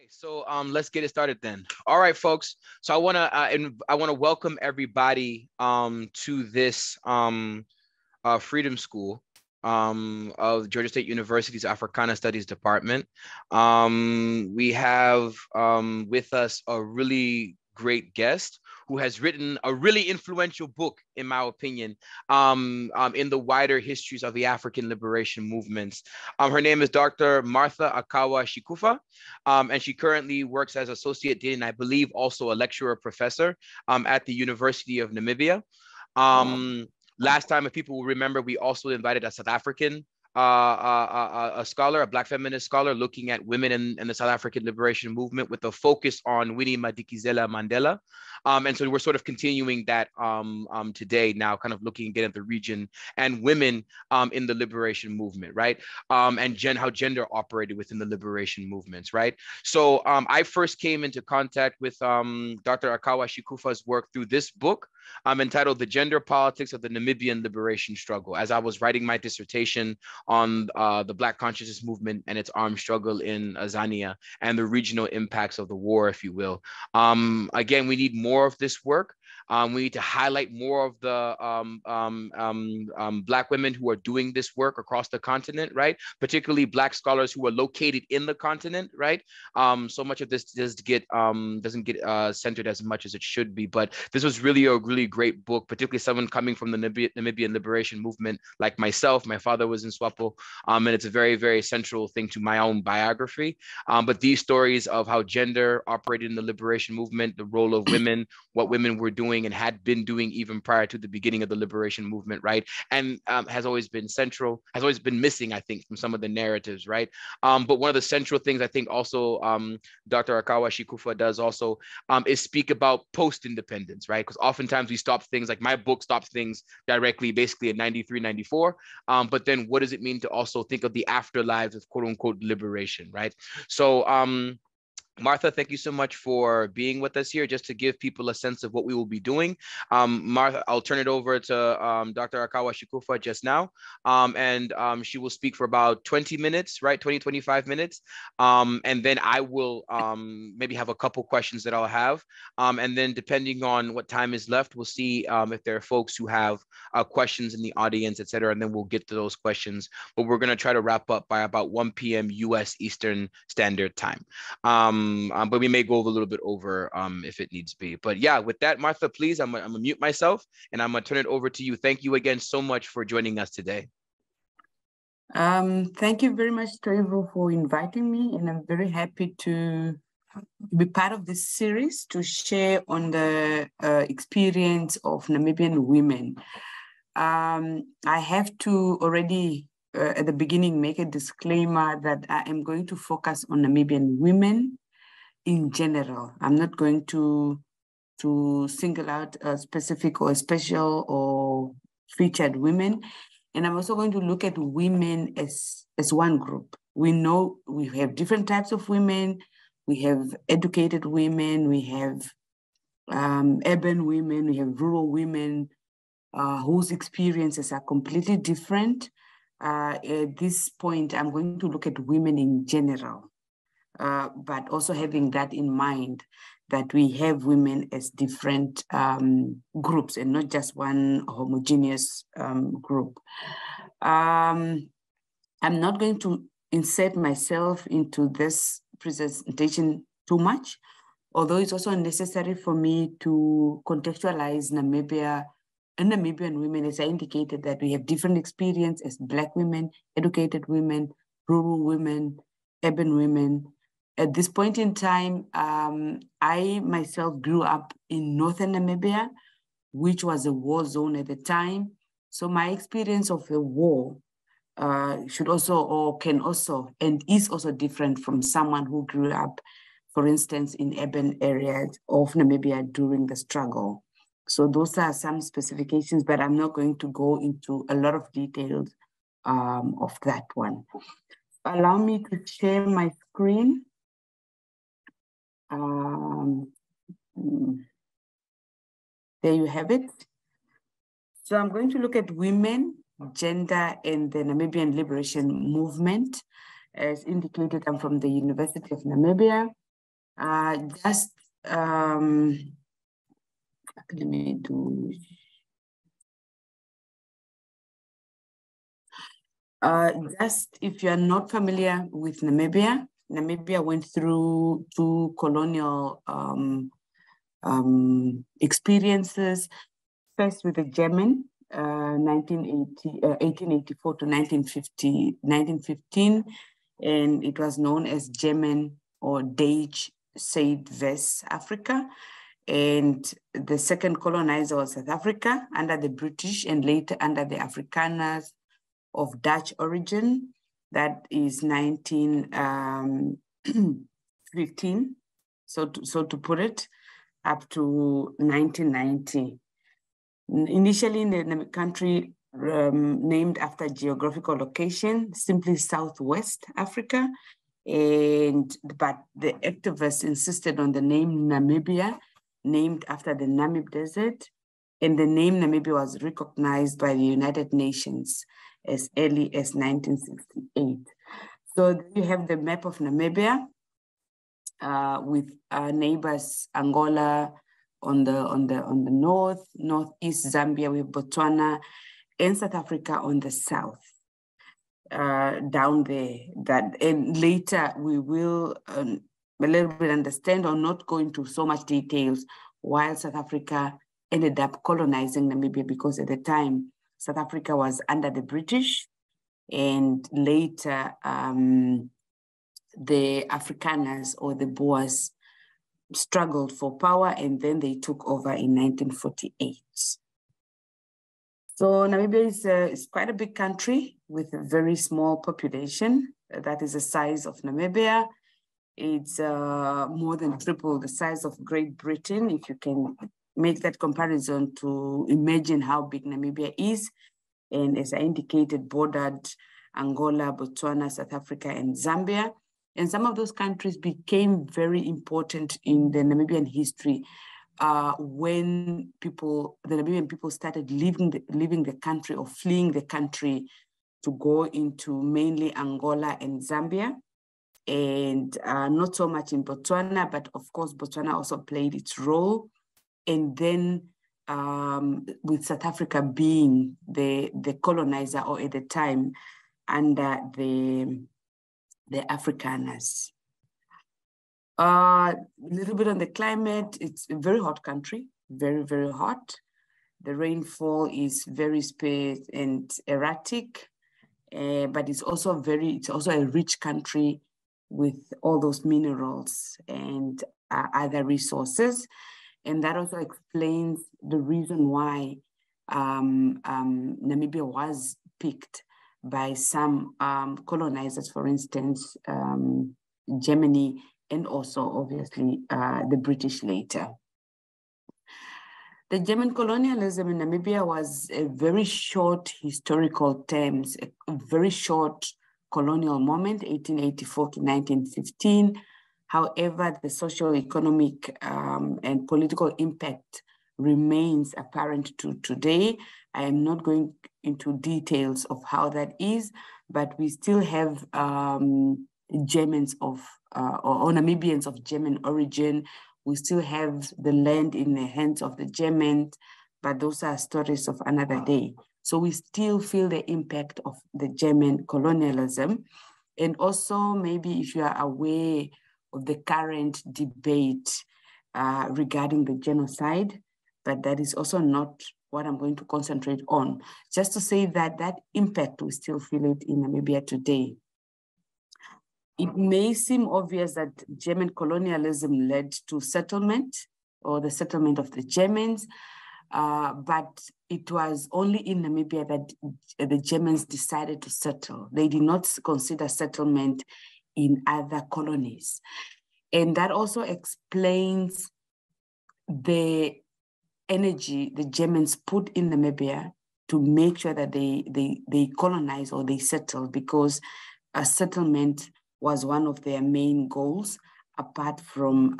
So let's get it started then. All right, folks. So I want to welcome everybody to this Freedom School of Georgia State University's Africana Studies Department. We have with us a really great guest who has written a really influential book, in my opinion, in the wider histories of the African liberation movements. Her name is Dr. Martha Akawa Shikufa, and she currently works as Associate Dean and I believe also a lecturer professor at the University of Namibia. Last time, if people will remember, we also invited a South African a scholar, a Black feminist scholar, looking at women in the South African liberation movement with a focus on Winnie Madikizela Mandela. And so we're sort of continuing that today now, kind of looking again at the region and women in the liberation movement, right? And how gender operated within the liberation movements, right? So I first came into contact with Dr. Akawa Shikufa's work through this book entitled The Gender Politics of the Namibian Liberation Struggle, as I was writing my dissertation on the Black consciousness movement and its armed struggle in Azania and the regional impacts of the war, if you will. Again, we need more of this work. We need to highlight more of the Black women who are doing this work across the continent, right? Particularly Black scholars who are located in the continent, right? So much of this doesn't get centered as much as it should be, but this was really a really great book, particularly someone coming from the Namibian Liberation movement like myself. My father was in SWAPO, and it's a very, very central thing to my own biography. But these stories of how gender operated in the liberation movement, the role of women, what women were doing and had been doing even prior to the beginning of the liberation movement, right? And has always been central, has always been missing, I think, from some of the narratives, right? But one of the central things I think also Dr. Akawa Shikufa does also is speak about post-independence, right? Because oftentimes we stop things, like my book stops things directly, basically at 93, 94. But then what does it mean to also think of the afterlives of quote unquote liberation, right? So Martha, thank you so much for being with us here, just to give people a sense of what we will be doing. Martha, I'll turn it over to Dr. Akawa Shikufa just now, and she will speak for about 20 minutes, right? 20, 25 minutes. And then I will maybe have a couple questions that I'll have. And then depending on what time is left, we'll see if there are folks who have questions in the audience, et cetera, and then we'll get to those questions. But we're gonna try to wrap up by about 1 p.m. US Eastern Standard Time. But we may go a little bit over if it needs be. But yeah, with that, Martha, please, I'm gonna mute myself and I'm gonna turn it over to you. Thank you again so much for joining us today. Thank you very much, Trevor, for inviting me, and I'm very happy to be part of this series to share on the experience of Namibian women. I have to already at the beginning make a disclaimer that I am going to focus on Namibian women in general. I'm not going to single out a specific or a special or featured women. And I'm also going to look at women as one group. We know we have different types of women. We have educated women, we have urban women, we have rural women whose experiences are completely different. At this point, I'm going to look at women in general. But also having that in mind, that we have women as different groups and not just one homogeneous group. I'm not going to insert myself into this presentation too much, although it's also necessary for me to contextualize Namibia and Namibian women, as I indicated, that we have different experience as Black women, educated women, rural women, urban women. At this point in time, I myself grew up in northern Namibia, which was a war zone at the time. So my experience of the war should also, or can also, and is also different from someone who grew up, for instance, in urban areas of Namibia during the struggle. So those are some specifications, but I'm not going to go into a lot of details of that one. Allow me to share my screen. There you have it. So I'm going to look at women, gender, and the Namibian Liberation Movement. As indicated, I'm from the University of Namibia. Just let me do. Just if you are not familiar with Namibia, Namibia went through two colonial experiences. First with the German, 1884 to 1915, and it was known as German or Dutch Zuid-West Africa. And the second colonizer was South Africa under the British and later under the Afrikaners of Dutch origin. That is 1915. So to put it, up to 1990. Initially in the country named after geographical location, simply Southwest Africa. But the activists insisted on the name Namibia, named after the Namib Desert. And the name Namibia was recognized by the United Nations as early as 1968. So you have the map of Namibia with neighbors Angola on the northeast, Zambia with Botswana, and South Africa on the south. Down there, and later we will a little bit understand or not go into so much details why South Africa ended up colonizing Namibia, because at the time South Africa was under the British, and later the Afrikaners or the Boers struggled for power, and then they took over in 1948. So Namibia is quite a big country with a very small population. That is the size of Namibia. It's more than triple the size of Great Britain, if you can make that comparison to imagine how big Namibia is. And as I indicated, bordered Angola, Botswana, South Africa, and Zambia. And some of those countries became very important in the Namibian history when the Namibian people started leaving the country or fleeing the country to go into mainly Angola and Zambia, and not so much in Botswana, but of course Botswana also played its role. And then with South Africa being the colonizer, or at the time under the Afrikaners. A little bit on the climate. It's a very hot country, very, very hot. The rainfall is very sparse and erratic, but it's also a rich country with all those minerals and other resources. And that also explains the reason why Namibia was picked by some colonizers, for instance, Germany, and also obviously the British later. The German colonialism in Namibia was a very short historical terms, a very short colonial moment, 1884 to 1915. However, the socio-economic and political impact remains apparent to today. I am not going into details of how that is, but we still have Germans or Namibians of German origin. We still have the land in the hands of the Germans, but those are stories of another day. So we still feel the impact of the German colonialism. And also, maybe if you are aware of the current debate regarding the genocide, but that is also not what I'm going to concentrate on. Just to say that that impact, we still feel it in Namibia today. It may seem obvious that German colonialism led to settlement, or the settlement of the Germans, but it was only in Namibia that the Germans decided to settle. They did not consider settlement in other colonies. And that also explains the energy the Germans put in Namibia to make sure that they colonize or they settle, because a settlement was one of their main goals, apart from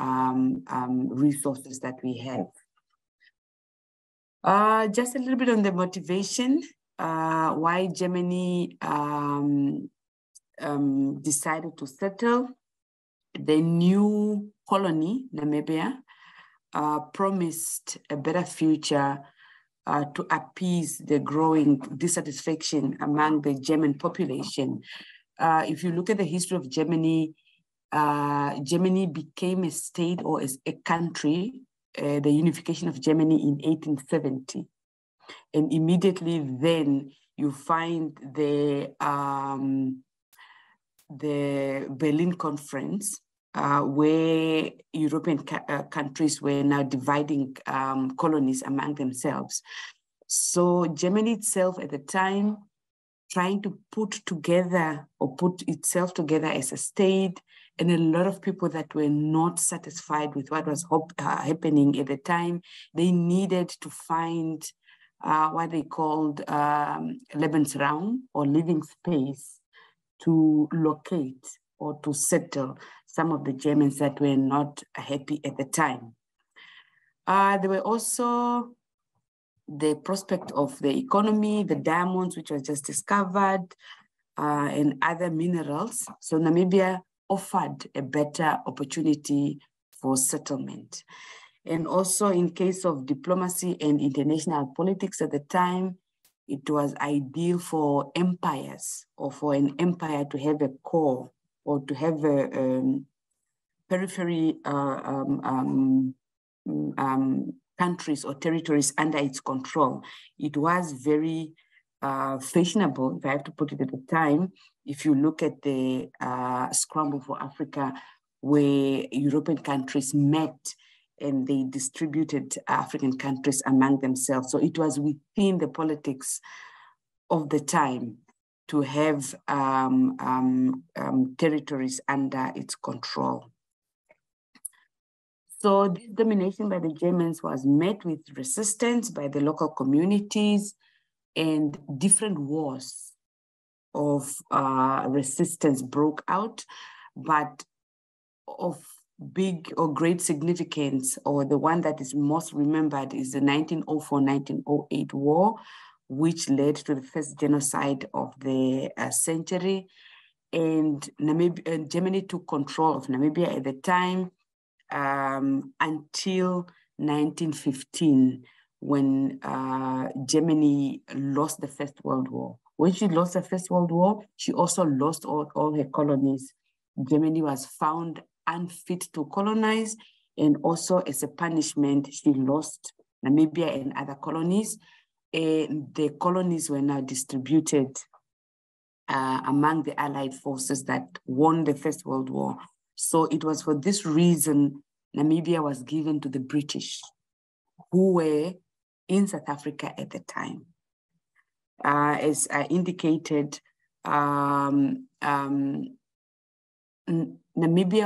resources that we have. Just a little bit on the motivation, why Germany decided to settle. The new colony, Namibia, promised a better future to appease the growing dissatisfaction among the German population. If you look at the history of Germany, Germany became a state or as a country, the unification of Germany in 1870. And immediately then you find the Berlin Conference, where European countries were now dividing colonies among themselves. So Germany itself at the time, trying to put itself together as a state, and a lot of people that were not satisfied with what was happening at the time, they needed to find what they called Lebensraum, or living space, to locate or to settle some of the Germans that were not happy at the time. There were also the prospect of the economy, the diamonds, which was just discovered, and other minerals. So Namibia offered a better opportunity for settlement. And also in case of diplomacy and international politics at the time, it was ideal for empires, or for an empire to have a core, or to have a periphery countries or territories under its control. It was very fashionable, if I have to put it at the time, if you look at the Scramble for Africa, where European countries met and they distributed African countries among themselves. So it was within the politics of the time to have territories under its control. So this domination by the Germans was met with resistance by the local communities, and different wars of resistance broke out, but of big or great significance, or the one that is most remembered, is the 1904-1908 war, which led to the first genocide of the century. And Germany took control of Namibia at the time, until 1915, when Germany lost the First World War. When she lost the First World War, she also lost all her colonies. Germany was found unfit to colonize, and also as a punishment, she lost Namibia and other colonies. And the colonies were now distributed among the Allied forces that won the First World War. So it was for this reason Namibia was given to the British, who were in South Africa at the time. As I indicated, Namibia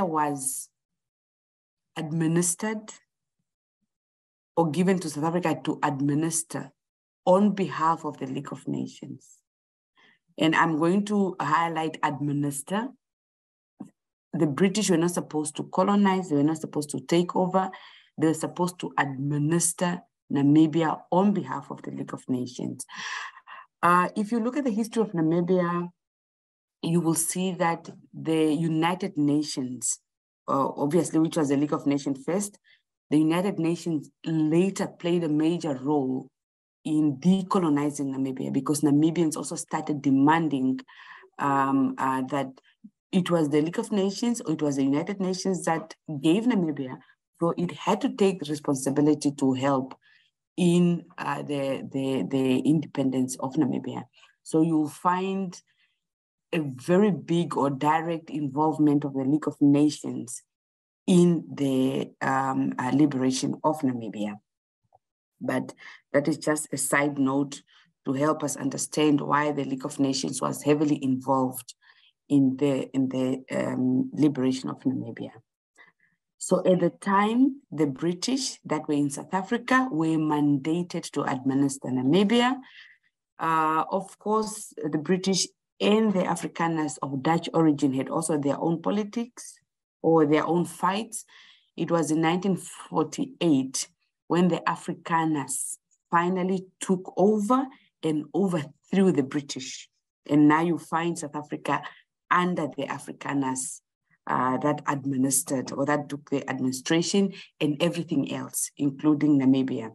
was administered or given to South Africa to administer on behalf of the League of Nations. And I'm going to highlight administer. The British were not supposed to colonize, they were not supposed to take over, they were supposed to administer Namibia on behalf of the League of Nations. If you look at the history of Namibia, you will see that the United Nations, obviously, which was the League of Nations first, the United Nations later played a major role in decolonizing Namibia, because Namibians also started demanding that it was the League of Nations or it was the United Nations that gave Namibia, so it had to take responsibility to help in the independence of Namibia. So you'll find a very big or direct involvement of the League of Nations in the liberation of Namibia. But that is just a side note to help us understand why the League of Nations was heavily involved in the liberation of Namibia. So at the time, the British that were in South Africa were mandated to administer Namibia. Of course, the British and the Afrikaners of Dutch origin had also their own politics or their own fights. It was in 1948 when the Afrikaners finally took over and overthrew the British. And now you find South Africa under the Afrikaners that administered or that took the administration and everything else, including Namibia.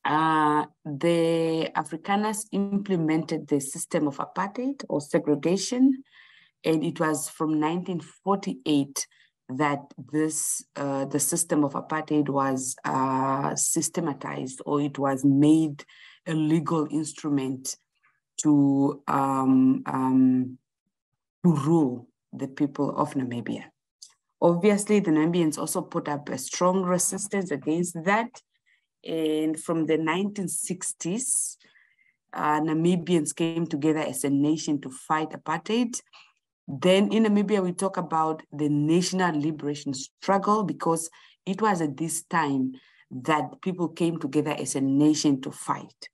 The Afrikaners implemented the system of apartheid or segregation, and it was from 1948 that this the system of apartheid was systematized, or it was made a legal instrument to rule the people of Namibia. Obviously, the Namibians also put up a strong resistance against that. And from the 1960s, Namibians came together as a nation to fight apartheid. Then in Namibia, we talk about the national liberation struggle, because it was at this time that people came together as a nation to fight.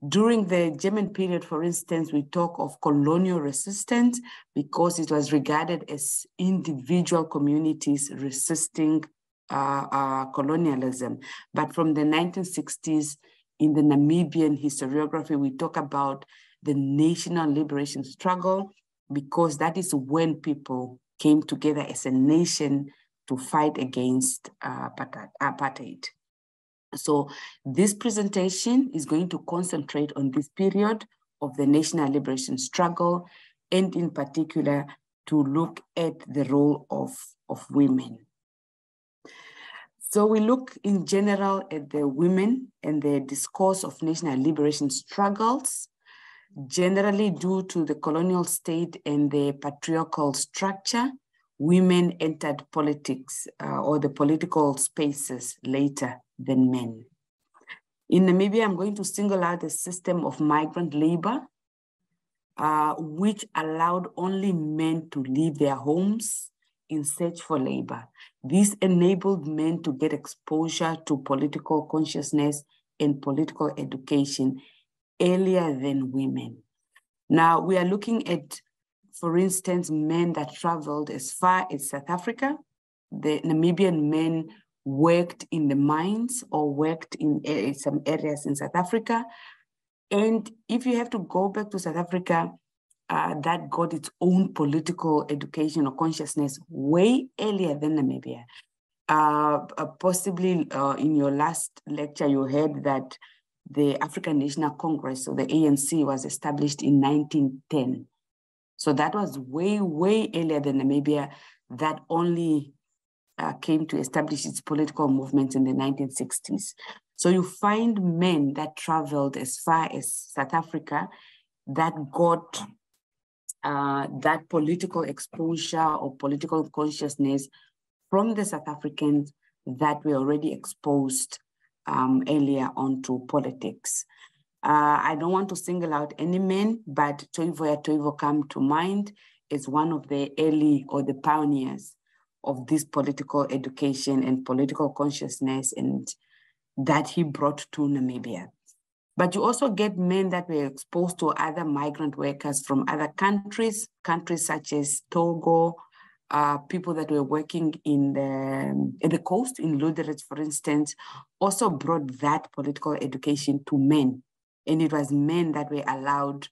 During the German period, for instance, we talk of colonial resistance because it was regarded as individual communities resisting colonialism. But from the 1960s, in the Namibian historiography, we talk about the national liberation struggle, because that is when people came together as a nation to fight against apartheid. So this presentation is going to concentrate on this period of the national liberation struggle, and in particular, to look at the role of women. So we look in general at the women and the discourse of national liberation struggles. Generally, due to the colonial state and the patriarchal structure, women entered politics or the political spaces later than men. In Namibia, I'm going to single out the system of migrant labor, which allowed only men to leave their homes in search for labor. This enabled men to get exposure to political consciousness and political education earlier than women. Now, we are looking at, for instance, men that traveled as far as South Africa. The Namibian men worked in the mines or worked in some areas in South Africa. And if you have to go back to South Africa, that got its own political education or consciousness way earlier than Namibia. Possibly in your last lecture, you heard that the African National Congress, or the ANC, was established in 1910. So that was way, way earlier than Namibia. That only came to establish its political movements in the 1960s. So you find men that traveled as far as South Africa that got that political exposure or political consciousness from the South Africans that were already exposed earlier onto politics. I don't want to single out any men, but Toivoya come to mind as one of the early or the pioneers of this political education and political consciousness, and that he brought to Namibia. But you also get men that were exposed to other migrant workers from other countries such as Togo, people that were working in the coast, in Lüderitz, for instance, also brought that political education to men. And it was men that were allowed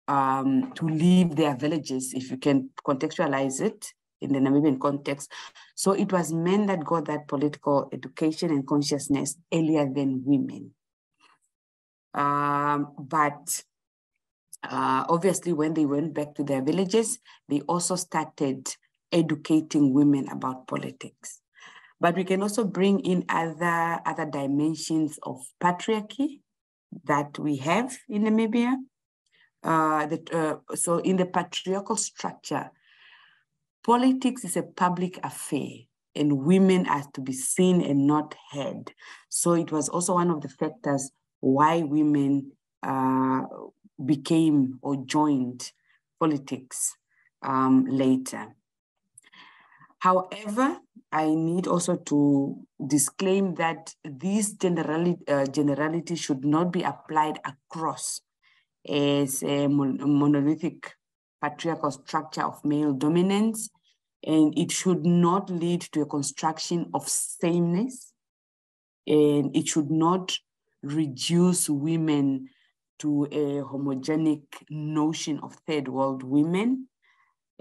to leave their villages, if you can contextualize it in the Namibian context. So it was men that got that political education and consciousness earlier than women. But obviously, when they went back to their villages, they also started educating women about politics. But we can also bring in other dimensions of patriarchy that we have in Namibia. So in the patriarchal structure, politics is a public affair, and women are to be seen and not heard. So it was also one of the factors why women became or joined politics later. However, I need also to disclaim that these generalities should not be applied across as a monolithic patriarchal structure of male dominance, and it should not lead to a construction of sameness, and it should not reduce women to a homogenic notion of third world women.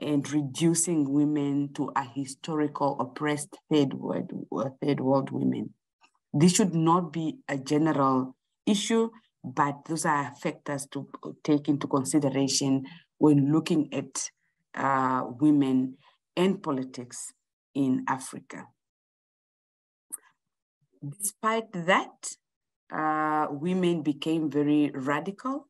and reducing women to a historical oppressed third world women. This should not be a general issue, but those are factors to take into consideration when looking at women and politics in Africa. Despite that, women became very radical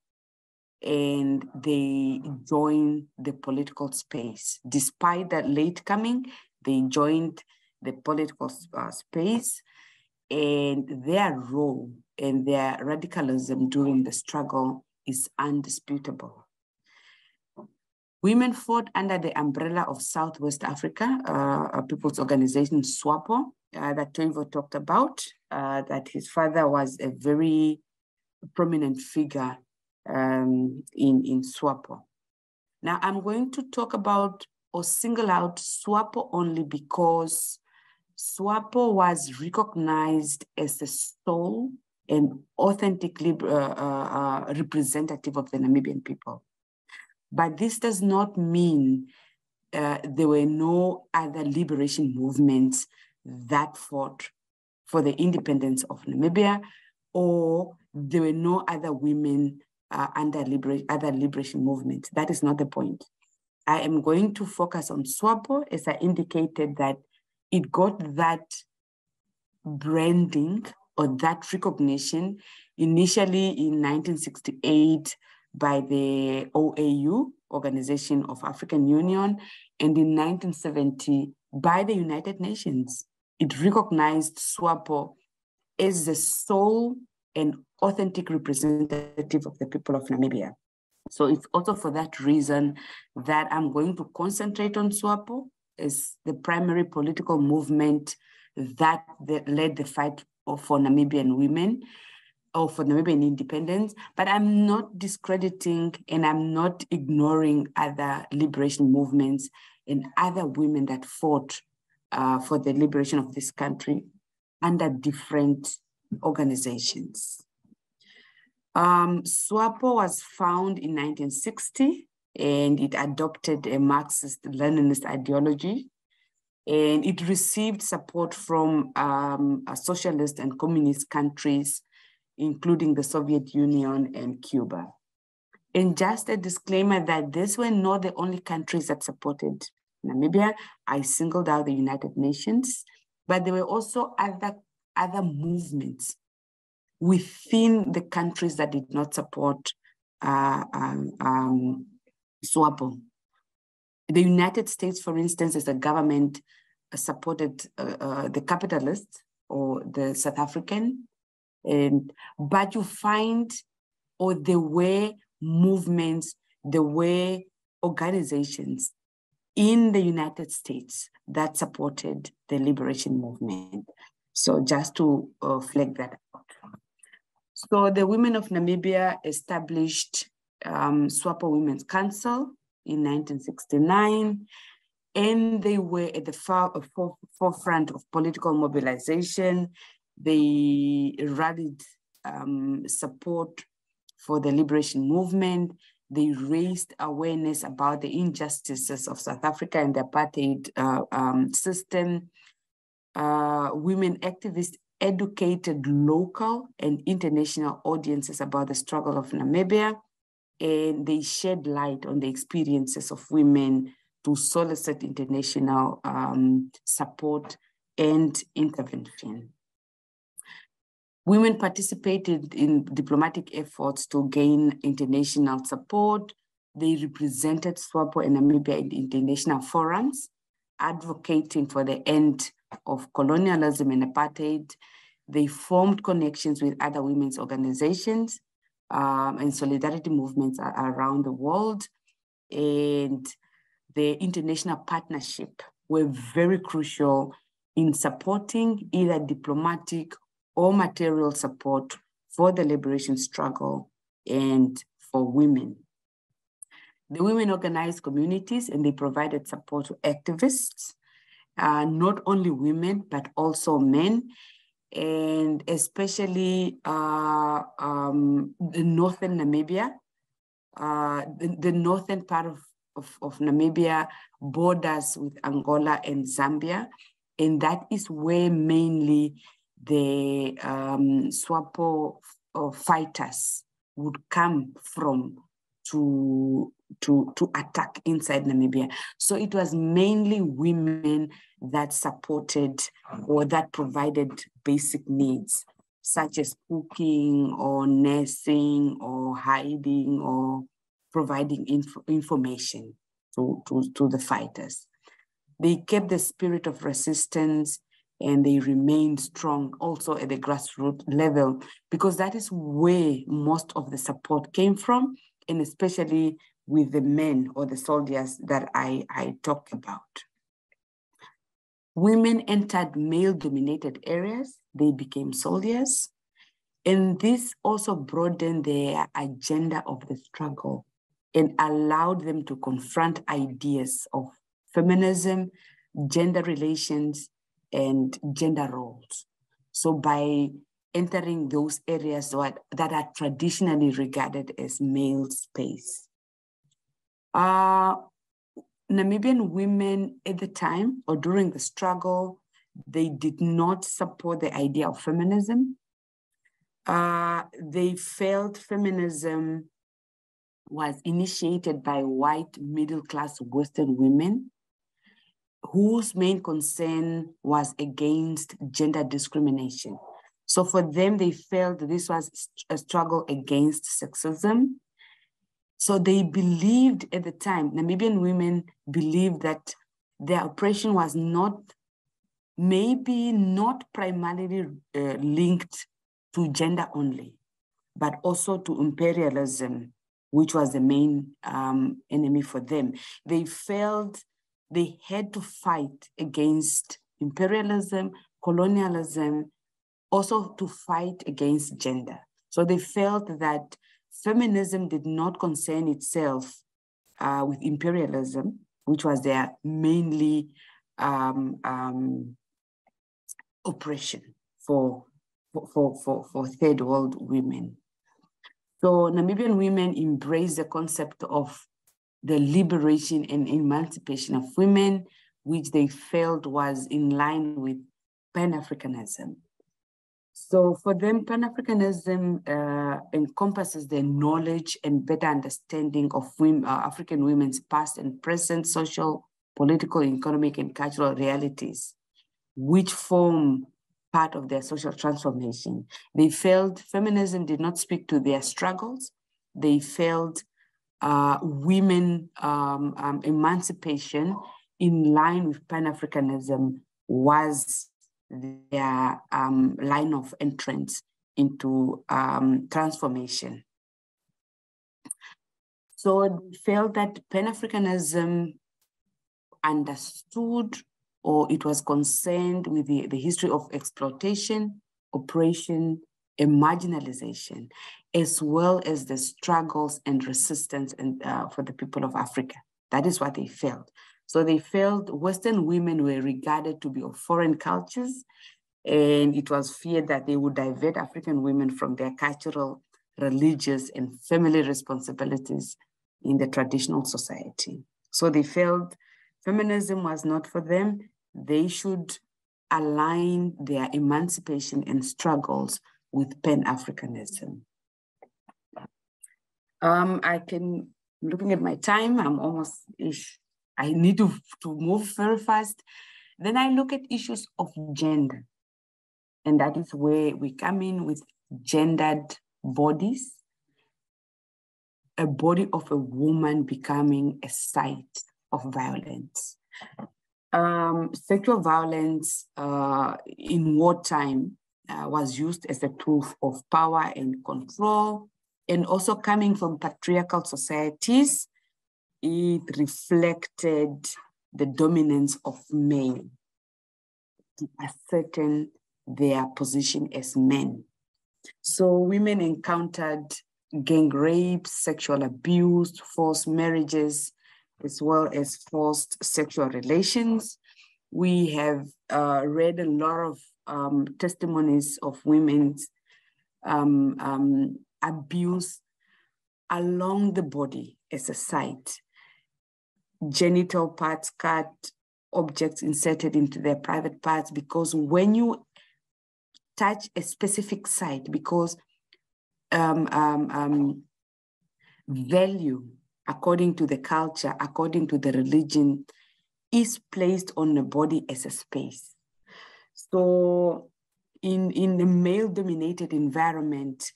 and they joined the political space. Despite that late coming, they joined the political space, and their role and their radicalism during the struggle is undisputable. Women fought under the umbrella of Southwest Africa, a people's organization, SWAPO, that Toivo talked about, that his father was a very prominent figure in SWAPO. Now I'm going to talk about or single out SWAPO only because SWAPO was recognized as the sole and authentically representative of the Namibian people. But this does not mean there were no other liberation movements that fought for the independence of Namibia, or there were no other women under other liberation movements. That is not the point. I am going to focus on SWAPO, as I indicated that it got that branding or that recognition initially in 1968 by the OAU, Organization of African Union, and in 1970 by the United Nations. It recognized SWAPO as the sole and authentic representative of the people of Namibia. So it's also for that reason that I'm going to concentrate on SWAPO as the primary political movement that led the fight for Namibian women or for Namibian independence, but I'm not discrediting and I'm not ignoring other liberation movements and other women that fought for the liberation of this country under different organizations. SWAPO was found in 1960 and it adopted a Marxist-Leninist ideology, and it received support from socialist and communist countries, including the Soviet Union and Cuba. And just a disclaimer that these were not the only countries that supported Namibia. I singled out the United Nations, but there were also other movements within the countries that did not support SWAPO. The United States, for instance, as a government, supported the capitalists or the South African, but you find, or there were movements, there were organizations in the United States that supported the liberation movement. So just to flag that out. So the women of Namibia established SWAPO Women's Council in 1969, and they were at the forefront of political mobilization. They rallied support for the liberation movement. They raised awareness about the injustices of South Africa and the apartheid system. Women activists educated local and international audiences about the struggle of Namibia, and they shed light on the experiences of women to solicit international support and intervention. Women participated in diplomatic efforts to gain international support. They represented SWAPO and Namibia in international forums, advocating for the end of colonialism and apartheid. They formed connections with other women's organizations and solidarity movements around the world. And the international partnership were very crucial in supporting either diplomatic or material support for the liberation struggle and for women. The women organized communities and they provided support to activists, not only women, but also men, and especially the northern Namibia, the northern part of of Namibia borders with Angola and Zambia, and that is where mainly the SWAPO fighters would come from to attack inside Namibia. So it was mainly women that supported or that provided basic needs, such as cooking or nursing or hiding or providing information to the fighters. They kept the spirit of resistance and they remained strong also at the grassroots level, because that is where most of the support came from, and especially with the men or the soldiers that I talked about. Women entered male-dominated areas, they became soldiers, and this also broadened their agenda of the struggle and allowed them to confront ideas of feminism, gender relations, and gender roles. So by entering those areas that are traditionally regarded as male space. Namibian women at the time or during the struggle, they did not support the idea of feminism. They felt feminism was initiated by white middle-class Western women whose main concern was against gender discrimination. So for them, they felt this was a struggle against sexism. So they believed at the time, Namibian women believed that their oppression was maybe not primarily linked to gender only, but also to imperialism, which was the main enemy for them. They felt they had to fight against imperialism, colonialism, also to fight against gender. So they felt that feminism did not concern itself with imperialism, which was their mainly oppression for third world women. So Namibian women embraced the concept of the liberation and emancipation of women, which they felt was in line with Pan-Africanism. So for them, Pan-Africanism encompasses the knowledge and better understanding of African women's past and present social, political, economic, and cultural realities, which form part of their social transformation. They felt feminism did not speak to their struggles. They felt women emancipation in line with Pan-Africanism was their line of entrance into transformation. So they felt that Pan-Africanism understood or it was concerned with the history of exploitation, oppression, and marginalization, as well as the struggles and resistance for the people of Africa. That is what they felt. So they felt Western women were regarded to be of foreign cultures, and it was feared that they would divert African women from their cultural, religious, and family responsibilities in the traditional society. So they felt feminism was not for them. They should align their emancipation and struggles with Pan-Africanism. Looking at my time, I'm almost, I need to move very fast. Then I look at issues of gender. And that is where we come in with gendered bodies, a body of a woman becoming a site of violence. Sexual violence in wartime was used as a tool of power and control, and also coming from patriarchal societies, it reflected the dominance of men to ascertain their position as men. So women encountered gang rape, sexual abuse, forced marriages, as well as forced sexual relations. We have read a lot of testimonies of women's abuse along the body as a site. genital parts cut, objects inserted into their private parts, because when you touch a specific site, because value, according to the culture, according to the religion, is placed on the body as a space. So in a male-dominated environment,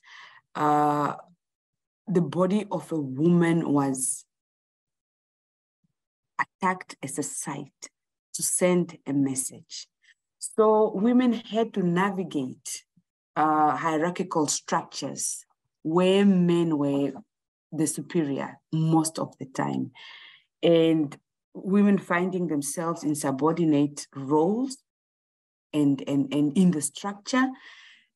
the body of a woman was attacked as a site to send a message. So women had to navigate hierarchical structures where men were the superior most of the time, and women finding themselves in subordinate roles and in the structure.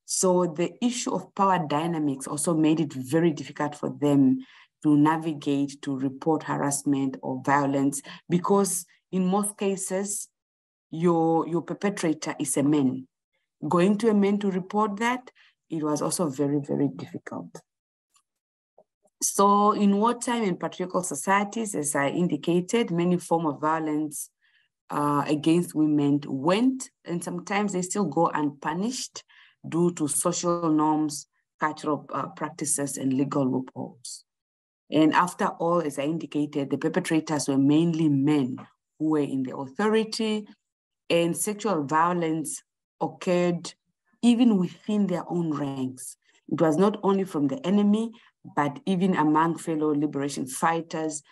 So the issue of power dynamics also made it very difficult for them to navigate, to report harassment or violence, because in most cases, your perpetrator is a man. Going to a man to report that, it was also very, very difficult. So in wartime and patriarchal societies, as I indicated, many forms of violence against women went, and sometimes they still go unpunished due to social norms, cultural practices, and legal loopholes. And after all, as I indicated, the perpetrators were mainly men who were in the authority, and sexual violence occurred even within their own ranks. It was not only from the enemy, but even among fellow liberation fighters,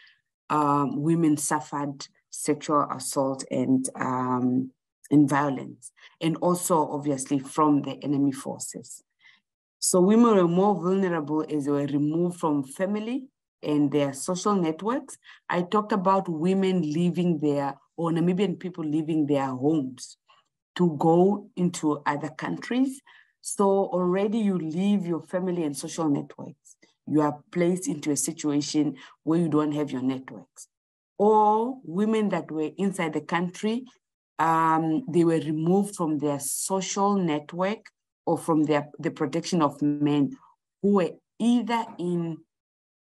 women suffered sexual assault and violence, and also obviously from the enemy forces. So women were more vulnerable as they were removed from family and their social networks. I talked about women leaving or Namibian people leaving their homes to go into other countries. So already you leave your family and social networks. You are placed into a situation where you don't have your networks. Or women that were inside the country, they were removed from their social network or from the protection of men who were either in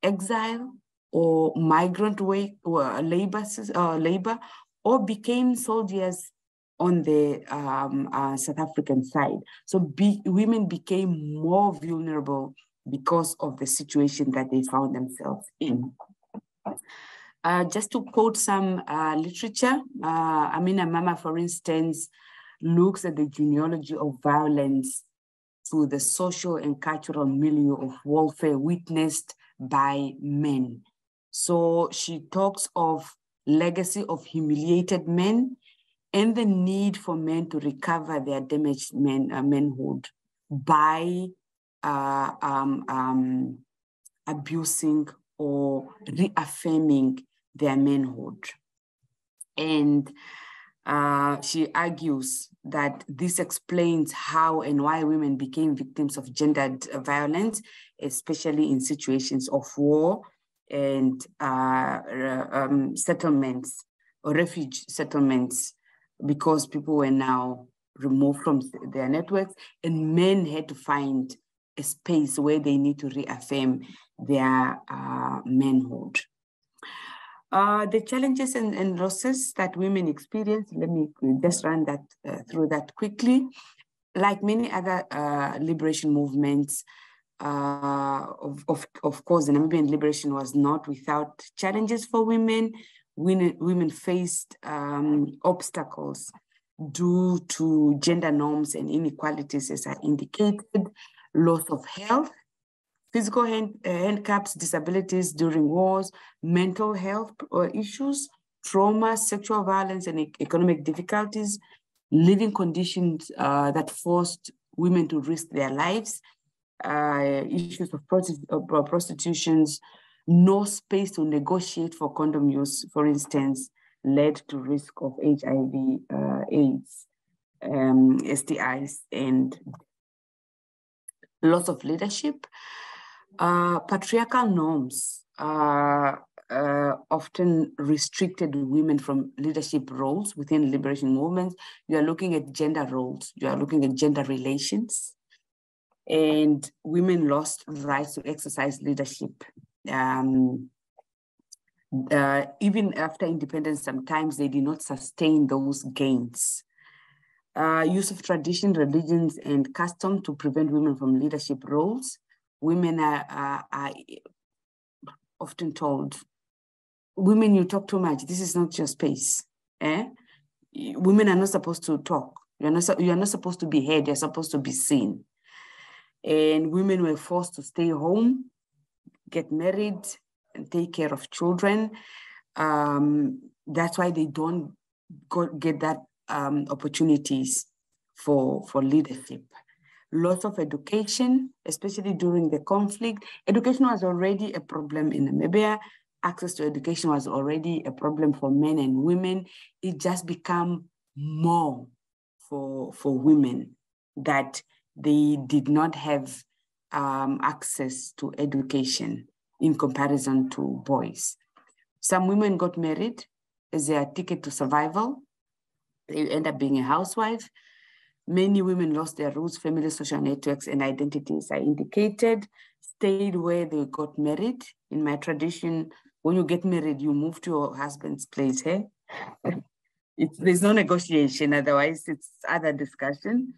exile or migrant labor, or became soldiers on the South African side. So women became more vulnerable because of the situation that they found themselves in. Just to quote some literature, Amina Mama, for instance, looks at the genealogy of violence through the social and cultural milieu of warfare witnessed by men. So she talks of legacy of humiliated men and the need for men to recover their damaged manhood by abusing or reaffirming their manhood. And she argues that this explains how and why women became victims of gendered violence, especially in situations of war and settlements or refuge settlements, because people were now removed from their networks and men had to find a space where they need to reaffirm their manhood. The challenges and losses that women experience, let me just run that through that quickly. Like many other liberation movements, of course, the Namibian liberation was not without challenges for women. Women faced obstacles due to gender norms and inequalities, as I indicated, loss of health, physical handicaps, disabilities during wars, mental health issues, trauma, sexual violence, and economic difficulties, living conditions that forced women to risk their lives, issues of prostitutions, no space to negotiate for condom use, for instance, led to risk of HIV, AIDS, STIs, and loss of leadership. Patriarchal norms often restricted women from leadership roles within liberation movements. You are looking at gender roles, you are looking at gender relations, and women lost rights to exercise leadership. Even after independence, sometimes they did not sustain those gains. Use of tradition, religions, and custom to prevent women from leadership roles. Women are often told, women, you talk too much. This is not your space. Women are not supposed to talk. You're not supposed to be heard. You're supposed to be seen. And women were forced to stay home, get married, and take care of children. That's why they don't get that opportunities for leadership. Loss of education, especially during the conflict. Education was already a problem in Namibia. Access to education was already a problem for men and women. It just became more for women, that they did not have access to education in comparison to boys. Some women got married as their ticket to survival. They end up being a housewife. Many women lost their roots, family, social networks, and identities. I indicated, stayed where they got married. In my tradition, when you get married, you move to your husband's place. Hey? There's no negotiation, otherwise it's other discussion.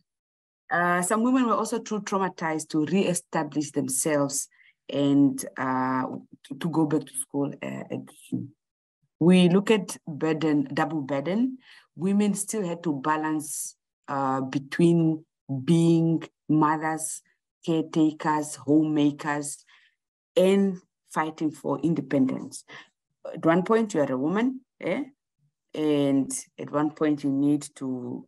Some women were also too traumatized to re-establish themselves and to go back to school again. We look at double burden. Women still had to balance between being mothers, caretakers, homemakers, and fighting for independence. At one point, you are a woman, and at one point, you need to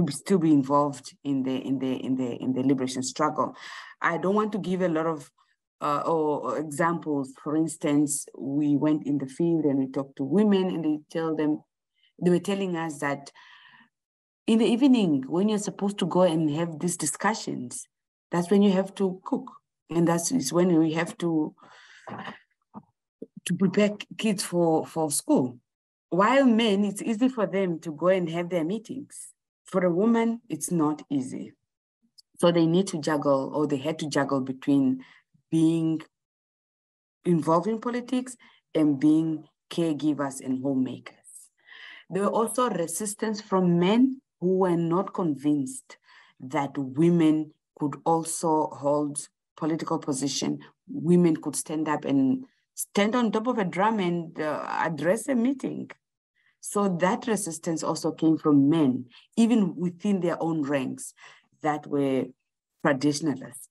still be involved in the liberation struggle. I don't want to give a lot of examples. For instance, we went in the field and we talked to women, and they were telling us that in the evening, when you're supposed to go and have these discussions, that's when you have to cook, and is when we have to prepare kids for school. While men, it's easy for them to go and have their meetings. For a woman, it's not easy. So they need to juggle, or they had to juggle between being involved in politics and being caregivers and homemakers. There were also resistance from men who were not convinced that women could also hold political position. Women could stand up and stand on top of a drum and address a meeting. So that resistance also came from men, even within their own ranks that were traditionalists.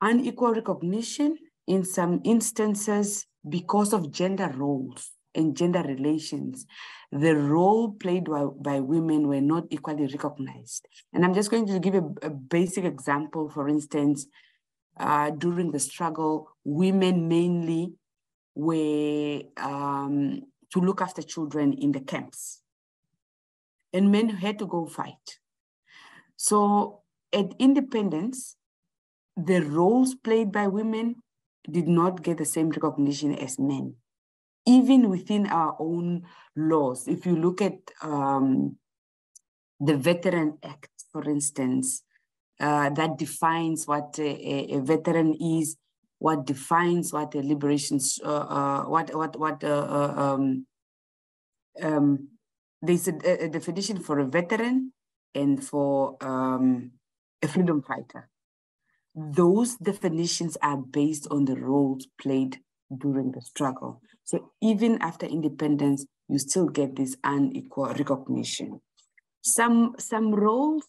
Unequal recognition in some instances because of gender roles and gender relations. The role played by women were not equally recognized. And I'm just going to give a basic example. For instance, during the struggle, women mainly were to look after children in the camps, and men had to go fight. So at independence, the roles played by women did not get the same recognition as men. Even within our own laws, if you look at the Veteran Act, for instance, that defines what a veteran is, what defines what a liberation, there's a definition for a veteran and for a freedom fighter. Those definitions are based on the roles played during the struggle. So even after independence, you still get this unequal recognition. Some roles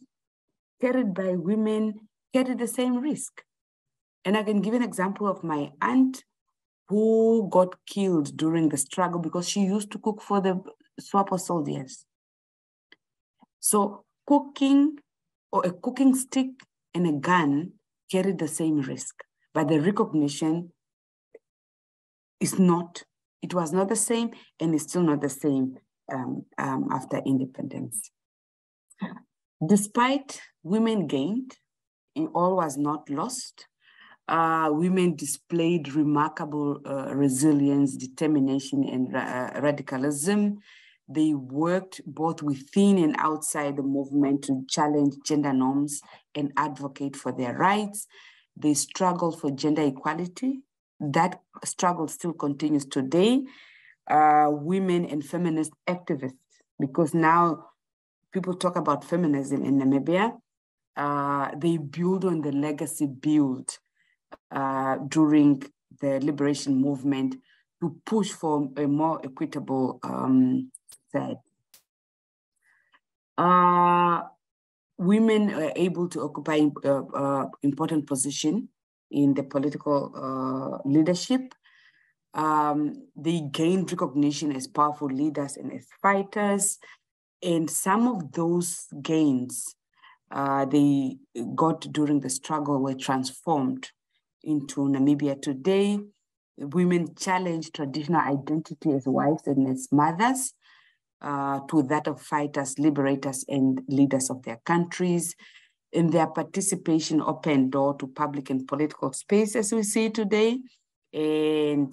carried by women carry the same risk. And I can give an example of my aunt who got killed during the struggle because she used to cook for the SWAPO soldiers. So cooking, or a cooking stick and a gun, carry the same risk, but the recognition is not, it was not the same, and it's still not the same after independence. Despite women gained, all was not lost. Women displayed remarkable resilience, determination, and radicalism. They worked both within and outside the movement to challenge gender norms and advocate for their rights. They struggled for gender equality, that struggle still continues today. Women and feminist activists, because now people talk about feminism in Namibia, they build on the legacy built during the liberation movement to push for a more equitable society. Women were able to occupy important position in the political leadership. They gained recognition as powerful leaders and as fighters. And some of those gains they got during the struggle were transformed into Namibia today. Women challenged traditional identity as wives and as mothers to that of fighters, liberators, and leaders of their countries. And their participation opened door to public and political space as we see today. And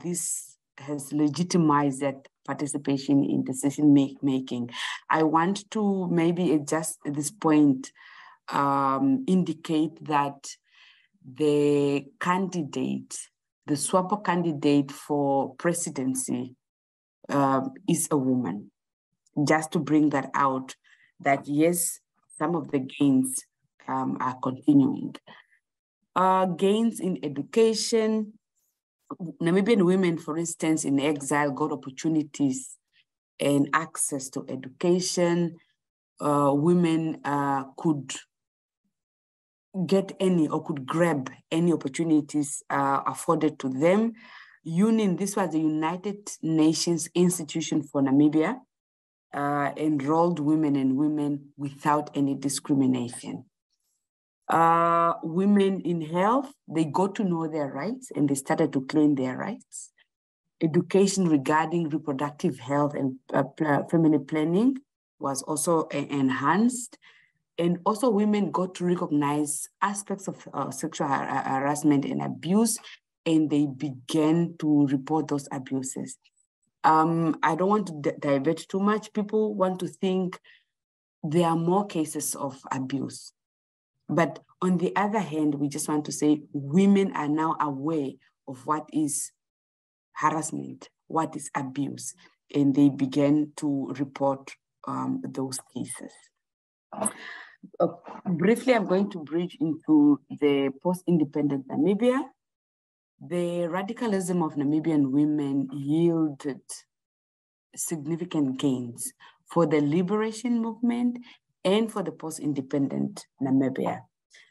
this has legitimized that participation in decision making. I want to maybe just at this point indicate that the candidate, the SWAPO candidate for presidency is a woman. Just to bring that out, that yes, some of the gains are continuing. Gains in education. Namibian women, for instance, in exile got opportunities and access to education. Women could get any or could grab any opportunities afforded to them. UNIN, this was the United Nations Institution for Namibia, enrolled women and women without any discrimination. Women in health, they got to know their rights and they started to claim their rights. Education regarding reproductive health and family planning was also enhanced. And also women got to recognize aspects of sexual harassment and abuse, and they began to report those abuses. I don't want to divert too much. People want to think there are more cases of abuse. But on the other hand, we just want to say women are now aware of what is harassment, what is abuse, and they began to report those cases. Briefly, I'm going to bridge into the post-independent Namibia. The radicalism of Namibian women yielded significant gains for the liberation movement and for the post-independent Namibia.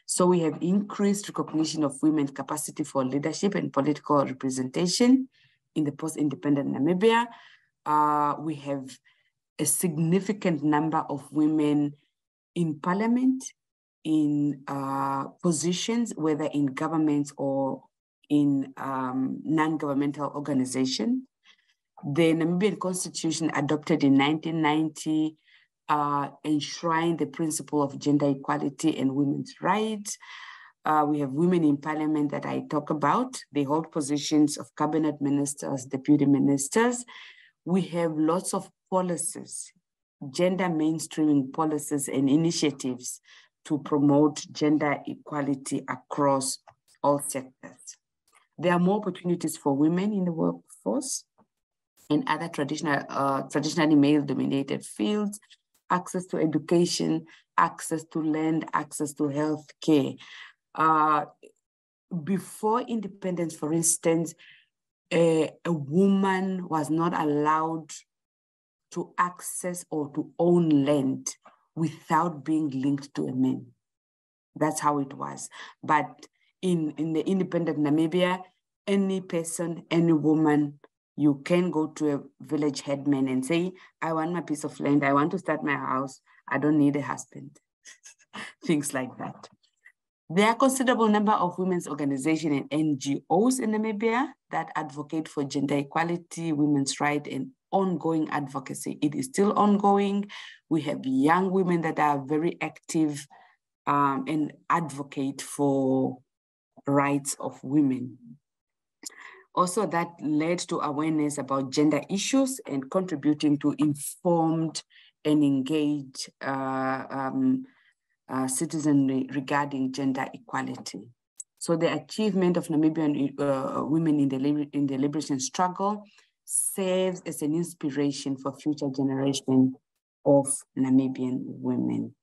So we have increased recognition of women's capacity for leadership and political representation in the post-independent Namibia. We have a significant number of women in parliament, in positions, whether in governments or in non-governmental organizations. The Namibian Constitution adopted in 1990 enshrined the principle of gender equality and women's rights. We have women in parliament that I talk about. They hold positions of cabinet ministers, deputy ministers. We have lots of policies, gender mainstreaming policies and initiatives to promote gender equality across all sectors. There are more opportunities for women in the workforce and other traditionally male-dominated fields, access to education, access to land, access to health care. Before independence, for instance, a woman was not allowed to access or to own land without being linked to a man. That's how it was. But in the independent Namibia, any person, any woman, you can go to a village headman and say, I want my piece of land, I want to start my house, I don't need a husband. Things like that. There are a considerable number of women's organizations and NGOs in Namibia that advocate for gender equality, women's rights, and ongoing advocacy. It is still ongoing. We have young women that are very active and advocate for rights of women. Also, that led to awareness about gender issues and contributing to informed and engaged citizenry regarding gender equality. So the achievement of Namibian women in the liberation struggle serves as an inspiration for future generations of Namibian women.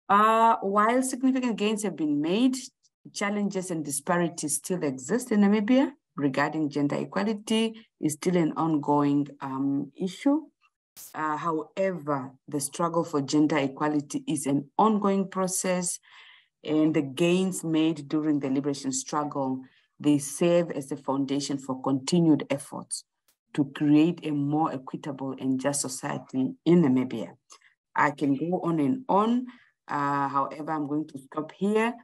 While significant gains have been made, challenges and disparities still exist in Namibia regarding gender equality is still an ongoing issue. However, the struggle for gender equality is an ongoing process, and the gains made during the liberation struggle, they serve as a foundation for continued efforts to create a more equitable and just society in Namibia. I can go on and on. However, I'm going to stop here.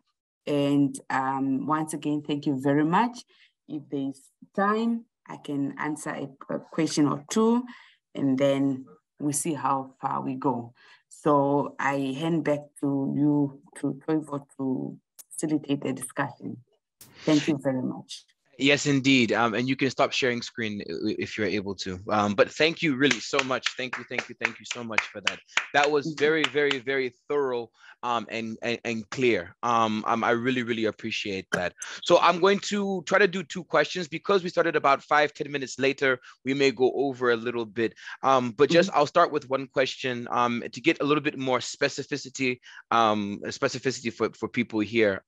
And once again, thank you very much. If there's time, I can answer a question or two, and then we see how far we go. So I hand back to you, to Toivo, to facilitate the discussion. Thank you very much. Yes, indeed. And you can stop sharing screen if you're able to. But thank you really so much. Thank you so much for that. That was very, very, very thorough and clear. I really, really appreciate that. So I'm going to try to do two questions because we started about 5-10 minutes later. We may go over a little bit, but just I'll start with one question to get a little bit more specificity for people here.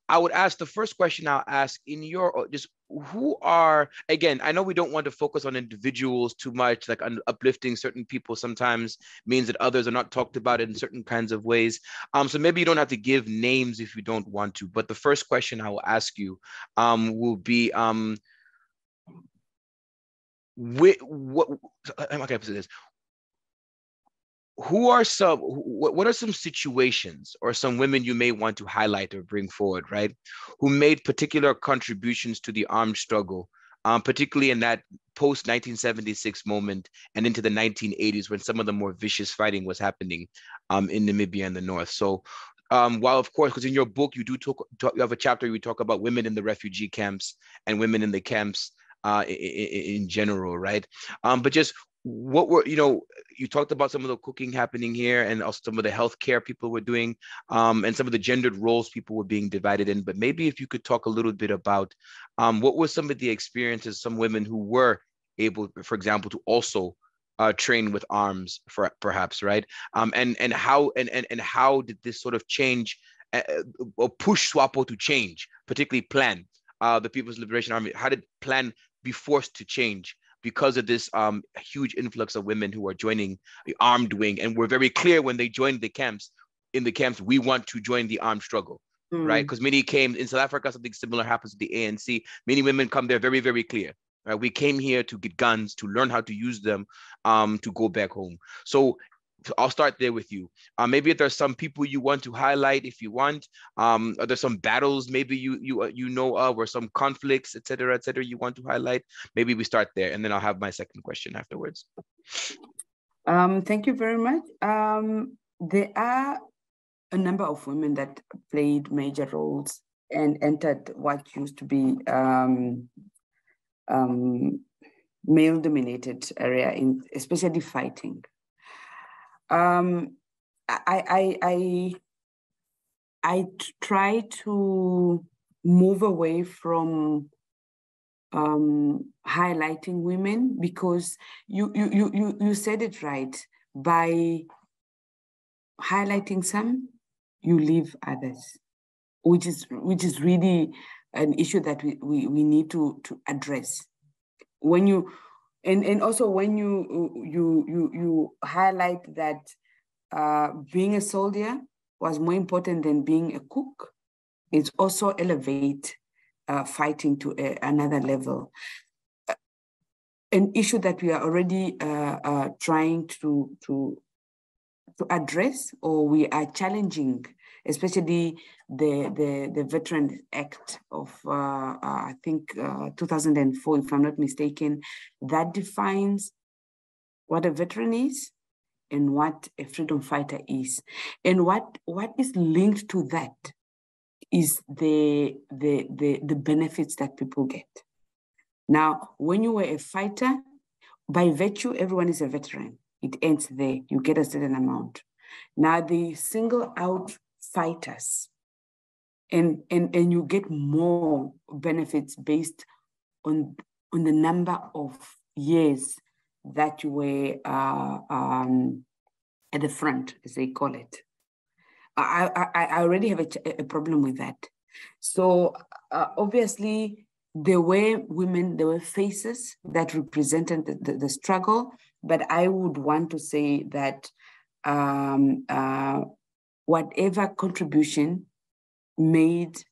I would ask the first question I'll ask in your just who are, again, I know we don't want to focus on individuals too much, like uplifting certain people sometimes means that others are not talked about in certain kinds of ways. So maybe you don't have to give names if you don't want to, but the first question I will ask you will be, okay, this. What are some situations or some women you may want to highlight or bring forward, right, who made particular contributions to the armed struggle, particularly in that post-1976 moment and into the 1980s when some of the more vicious fighting was happening in Namibia and the North? So while of course, because in your book you do talk, you have a chapter where you talk about women in the refugee camps and women in the camps in general, right? But just what were, you talked about some of the cooking happening here and also some of the healthcare people were doing and some of the gendered roles people were being divided in. But maybe if you could talk a little bit about what were some of the experiences, some women who were able, for example, to also train with arms, for perhaps, right? And how did this sort of change or push SWAPO to change, particularly PLAN, the People's Liberation Army? How did PLAN be forced to change because of this huge influx of women who are joining the armed wing? And we're very clear when they joined the camps, we want to join the armed struggle, right? Because many came in South Africa, something similar happens with the ANC. Many women come there very, very clear. Right? We came here to get guns, to learn how to use them, to go back home. So I'll start there with you. Maybe if there's some people you want to highlight, if you want, are there some battles maybe you know of, or some conflicts, et cetera, you want to highlight? Maybe we start there, and then I'll have my second question afterwards. Thank you very much. There are a number of women that played major roles and entered what used to be male-dominated area, especially fighting. I try to move away from highlighting women because you said it right. By highlighting some, you leave others, which is really an issue that we need to address. When you and also when you highlight that being a soldier was more important than being a cook, it's also elevate fighting to another level. An issue that we are already trying to address, or we are challenging, especially the Veteran Act of, I think, 2004, if I'm not mistaken, that defines what a veteran is and what a freedom fighter is. And what is linked to that is the benefits that people get. Now, when you were a fighter, by virtue, everyone is a veteran. It ends there. You get a certain amount. Now, the single out fighters and you get more benefits based on the number of years that you were at the front, as they call it. I already have a problem with that. So obviously, there were women, there were faces that represented the struggle, but I would want to say that whatever contribution made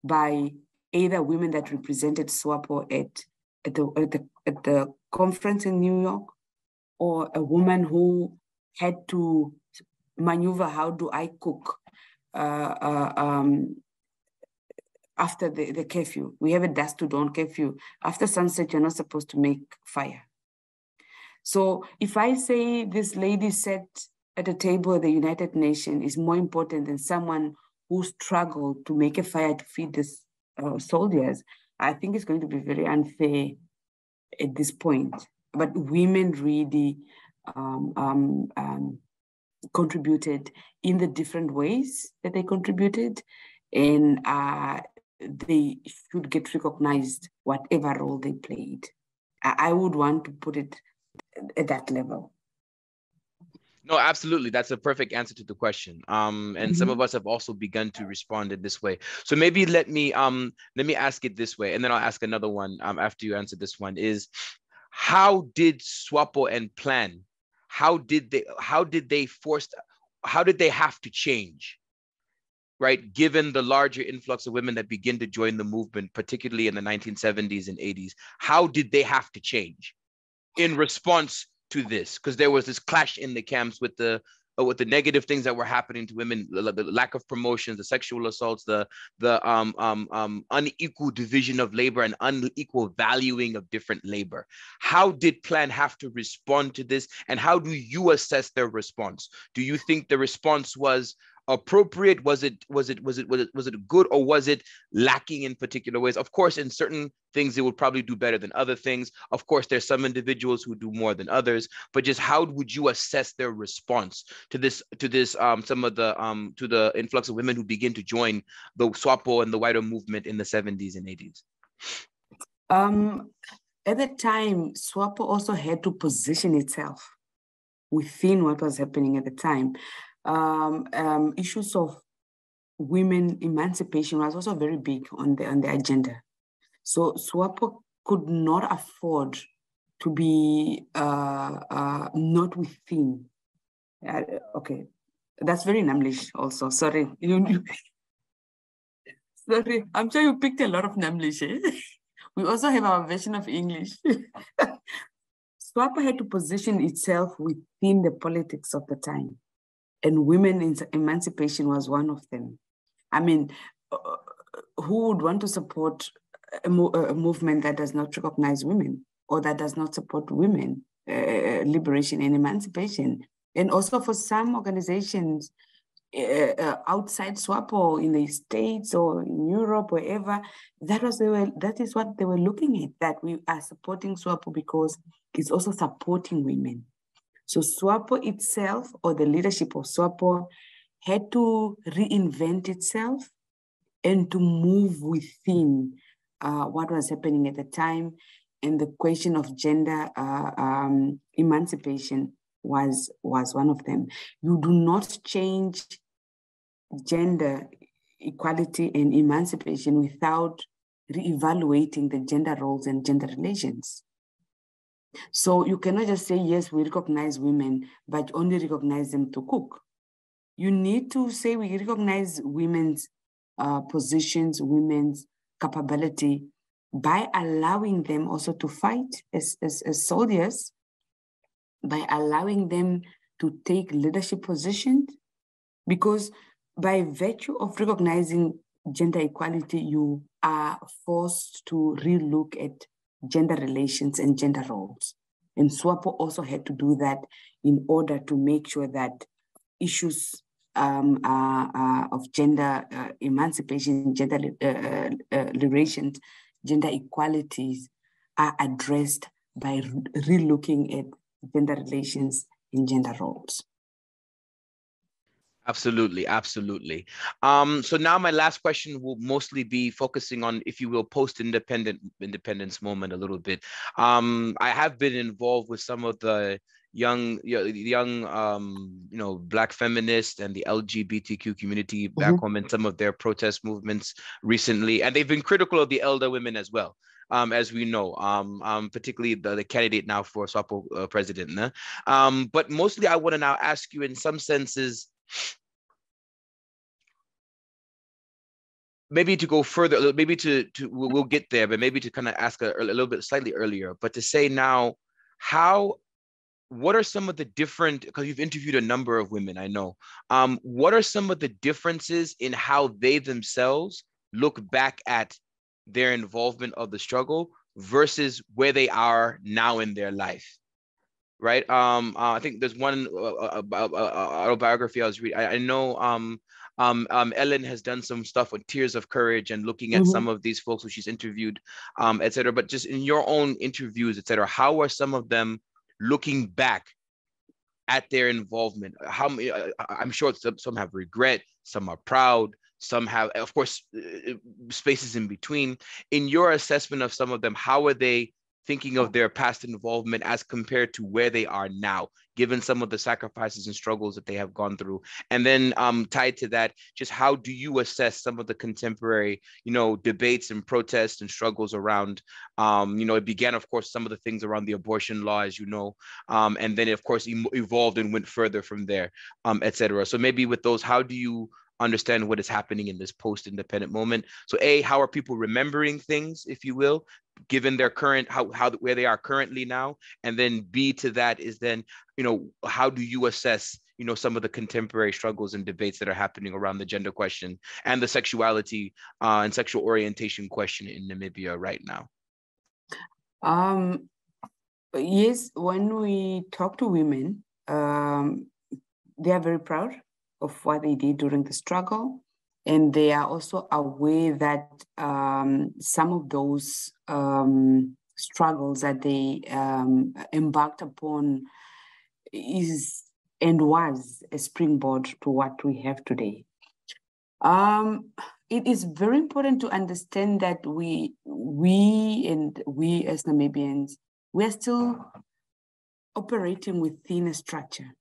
by either women that represented SWAPO at the conference in New York, or a woman who had to maneuver, how do I cook after the curfew. We have a dusk to dawn curfew. After sunset, you're not supposed to make fire. So if I say this lady sat at a table at the United Nations is more important than someone who struggled to make a fire to feed these soldiers, I think it's going to be very unfair at this point. But women really contributed in the different ways that they contributed, and they should get recognized whatever role they played. I would want to put it at that level. No, absolutely. That's a perfect answer to the question. And some of us have also begun to respond in this way. So maybe let me ask it this way, and then I'll ask another one after you answer this one. Is how did SWAPO and Plan? How did they have to change? Right, given the larger influx of women that begin to join the movement, particularly in the 1970s and 80s, how did they have to change in response to this? Because there was this clash in the camps with the negative things that were happening to women, the lack of promotions, the sexual assaults, the unequal division of labor and unequal valuing of different labor. How did Plan have to respond to this, and how do you assess their response? Do you think the response was appropriate? Was it good, or was it lacking in particular ways? Of course, in certain things they would probably do better than other things. Of course, there's some individuals who do more than others, but just how would you assess their response to the influx of women who begin to join the SWAPO and the wider movement in the 70s and 80s? At the time, SWAPO also had to position itself within what was happening at the time. Issues of women emancipation was also very big on the agenda. So SWAPO could not afford to be not within. Okay, that's very Namlish also. Sorry. Sorry, I'm sure you picked a lot of Namlish. Eh? We also have our version of English. SWAPO had to position itself within the politics of the time. And women emancipation was one of them. I mean, who would want to support a movement that does not recognize women, or that does not support women liberation and emancipation? And also for some organizations outside SWAPO in the States or in Europe, wherever, that is what they were looking at, that we are supporting SWAPO because it's also supporting women. So SWAPO itself, or the leadership of SWAPO, had to reinvent itself and to move within what was happening at the time. And the question of gender emancipation was one of them. You do not change gender equality and emancipation without reevaluating the gender roles and gender relations. So you cannot just say, yes, we recognize women, but only recognize them to cook. You need to say we recognize women's positions, women's capability, by allowing them also to fight as soldiers, by allowing them to take leadership positions, because by virtue of recognizing gender equality, you are forced to relook at gender relations and gender roles. And SWAPO also had to do that in order to make sure that issues of gender emancipation, gender liberation, gender equalities are addressed by relooking at gender relations and gender roles. Absolutely, absolutely. So now my last question will mostly be focusing on, if you will, independence moment a little bit. I have been involved with some of the young Black feminists and the LGBTQ community back home in some of their protest movements recently, and they've been critical of the elder women as well. As we know, particularly the candidate now for SWAPO president. Né? But mostly I want to now ask you, in some senses, maybe to go further, maybe we'll get there, but maybe to kind of ask a little bit slightly earlier, but to say now, what are some of the different, because you've interviewed a number of women, I know, what are some of the differences in how they themselves look back at their involvement of the struggle versus where they are now in their life? Right. I think there's one autobiography I was reading. I know Ellen has done some stuff with Tears of Courage and looking at some of these folks who she's interviewed, et cetera. But just in your own interviews, et cetera, how are some of them looking back at their involvement? How many? I'm sure some have regret, some are proud, some have, of course, spaces in between. In your assessment of some of them, how are they thinking of their past involvement as compared to where they are now, given some of the sacrifices and struggles that they have gone through? And then tied to that, just how do you assess some of the contemporary, debates and protests and struggles around, it began, of course, some of the things around the abortion law, as you know, and then, of course, evolved and went further from there, et cetera. So maybe with those, how do you understand what is happening in this post-independent moment? So how are people remembering things, if you will, given their current, where they are currently now? And then B to that is then, how do you assess, some of the contemporary struggles and debates that are happening around the gender question and the sexuality and sexual orientation question in Namibia right now? Yes, when we talk to women, they are very proud of what they did during the struggle. And they are also aware that some of those struggles that they embarked upon is and was a springboard to what we have today. It is very important to understand that we as Namibians, we are still operating within a structure.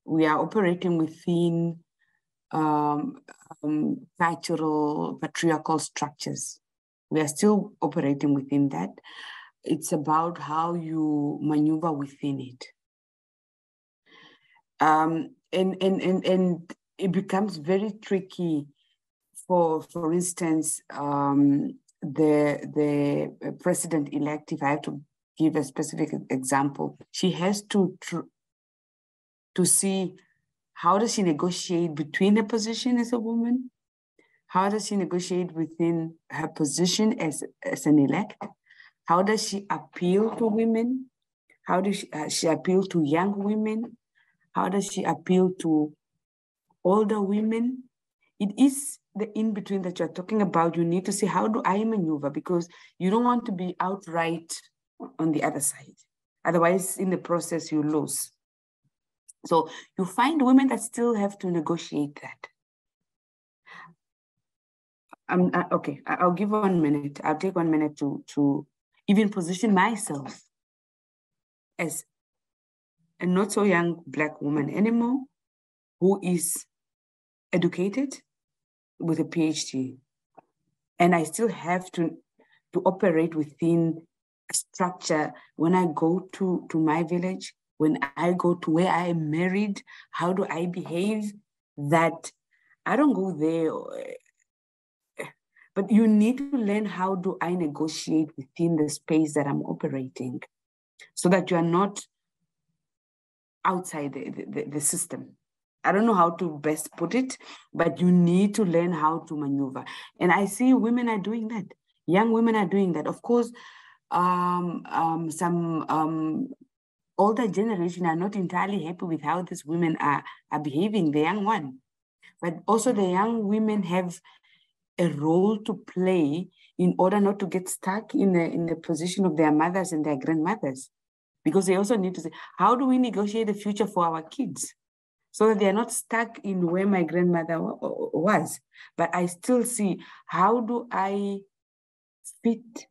We are operating within cultural, patriarchal structures. We are still operating within that. It's about how you maneuver within it. And it becomes very tricky for instance, the president-elect, if I have to give a specific example, she has to see how does she negotiate between her position as a woman? How does she negotiate within her position as an elect? How does she appeal to women? How does she appeal to young women? How does she appeal to older women? It is the in-between that you're talking about. You need to say, how do I maneuver? Because you don't want to be outright on the other side. Otherwise, in the process, you lose. So you find women that still have to negotiate that. Okay, I'll give 1 minute. I'll take 1 minute to even position myself as a not so young Black woman anymore, who is educated with a PhD. And I still have to operate within a structure. When I go to my village, when I go to where I am married, how do I behave? That I don't go there. But you need to learn, how do I negotiate within the space that I'm operating, so that you are not outside the system. I don't know how to best put it, but you need to learn how to maneuver. And I see women are doing that. Young women are doing that. Of course, some older generation are not entirely happy with how these women are behaving, the young one. But also the young women have a role to play in order not to get stuck in the position of their mothers and their grandmothers. Because they also need to say, how do we negotiate the future for our kids? so that they are not stuck in where my grandmother was. But I still see, how do I fit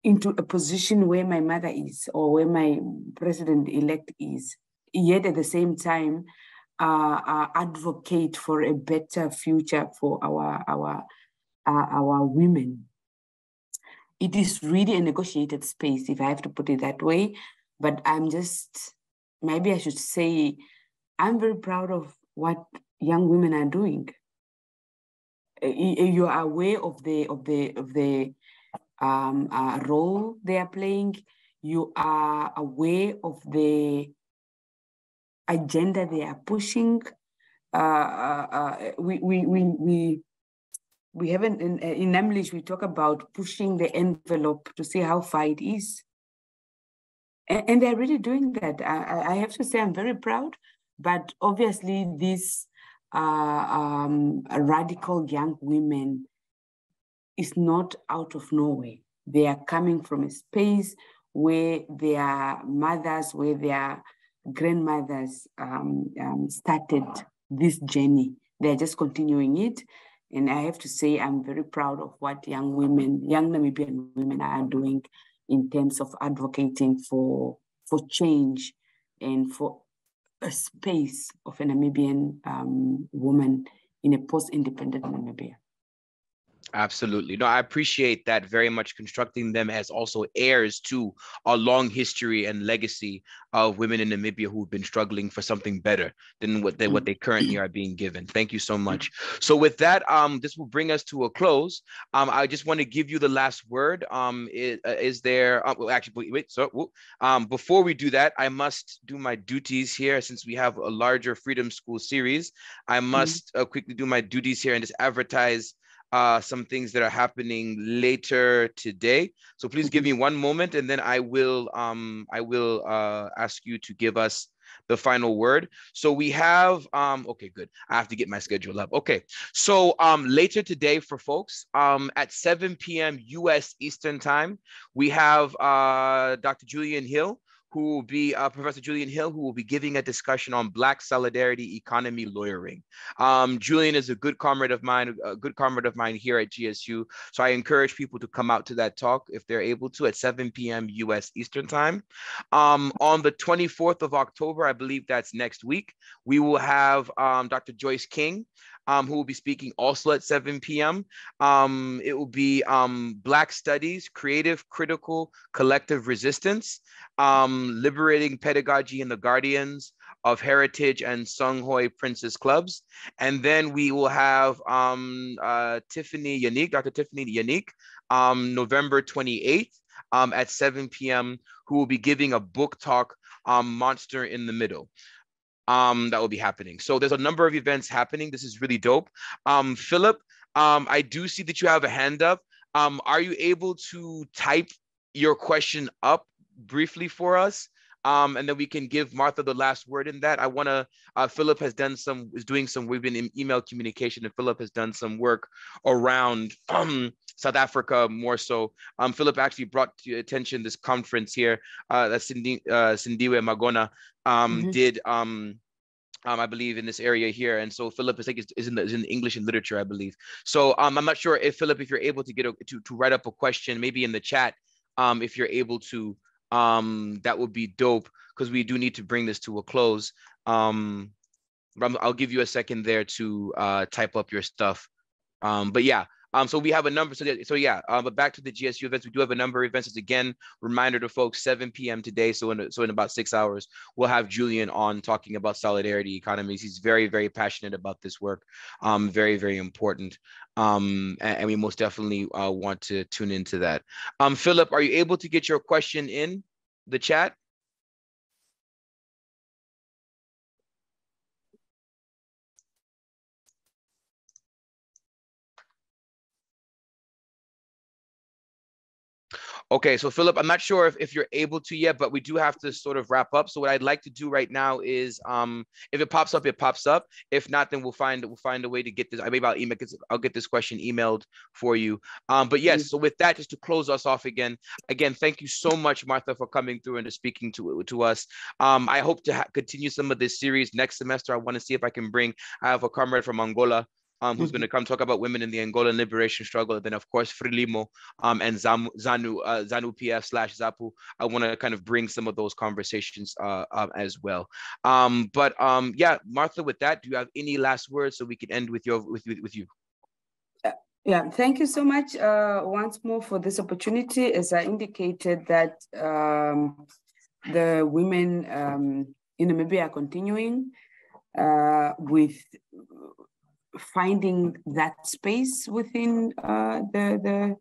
into a position where my mother is or where my president-elect is, yet at the same time advocate for a better future for our women. It is really a negotiated space, if I have to put it that way. But I'm just, maybe I should say, I'm very proud of what young women are doing. You are aware of the role they are playing. You are aware of the agenda they are pushing. We haven't, in English, we talk about pushing the envelope to see how far it is. And they're really doing that. I have to say I'm very proud, but obviously these radical young women is not out of nowhere. They are coming from a space where their mothers, where their grandmothers started this journey. They're just continuing it. And I have to say, I'm very proud of what young Namibian women are doing in terms of advocating for change and for a space of a Namibian woman in a post-independent Namibia. Absolutely. No, I appreciate that very much, constructing them as also heirs to a long history and legacy of women in Namibia who've been struggling for something better than what they currently are being given. Thank you so much. So with that, this will bring us to a close. I just want to give you the last word. Is there, well, actually, wait, so before we do that, I must do my duties here since we have a larger Freedom School series. I must quickly do my duties here and just advertise some things that are happening later today. So please give me one moment, and then I will ask you to give us the final word. So we have okay, good. I have to get my schedule up. Okay, so later today for folks, at 7 p.m. US Eastern time, we have Dr. Julian Hill, who will be Professor Julian Hill, who will be giving a discussion on Black solidarity economy lawyering. Julian is a good comrade of mine here at GSU. So I encourage people to come out to that talk if they're able to at 7 p.m. US Eastern time. On the 24th of October, I believe that's next week, we will have Dr. Joyce King, who will be speaking also at 7 p.m. It will be Black Studies, Creative, Critical, Collective Resistance, Liberating Pedagogy in the Guardians of Heritage and Songhoi Princess Clubs. And then we will have Tiffany Yannick, Dr. Tiffany Yannick, November 28th at 7 p.m., who will be giving a book talk, Monster in the Middle. That will be happening. So there's a number of events happening. This is really dope. Philip, I do see that you have a hand up. Are you able to type your question up briefly for us? And then we can give Martha the last word in that. I want to, Philip has done we've been in email communication, and Philip has done some work around South Africa more so. Philip actually brought to your attention this conference here that Sindiwe Magona did, I believe, in this area here. And so Philip is in English and literature, I believe. So I'm not sure if Philip, if you're able to get to write up a question, maybe in the chat, if you're able to, that would be dope, because we do need to bring this to a close. I'll give you a second there to type up your stuff. But yeah, so we have a number. But back to the GSU events, we do have a number of events. It's again, reminder to folks, 7 p.m. today. So in about 6 hours, we'll have Julian on talking about solidarity economies. He's very, very passionate about this work. Very, very important. And we most definitely want to tune into that. Philip, are you able to get your question in the chat? Okay, so Philip, I'm not sure if you're able to yet, but we do have to sort of wrap up. So what I'd like to do right now is, if it pops up, it pops up. If not, then we'll find a way to get this. Maybe I'll get this question emailed for you. But yes, so with that, just to close us off again, thank you so much, Martha, for coming through and speaking to us. I hope to continue some of this series next semester. I want to see if I can bring. I have a comrade from Angola. Who's going to come talk about women in the Angolan liberation struggle. And then, of course, Frelimo and ZANU PF/ZAPU. I want to kind of bring some of those conversations as well. Yeah, Martha, with that, do you have any last words so we can end with you? Yeah, thank you so much once more for this opportunity. As I indicated that the women in Namibia are continuing with finding that space within the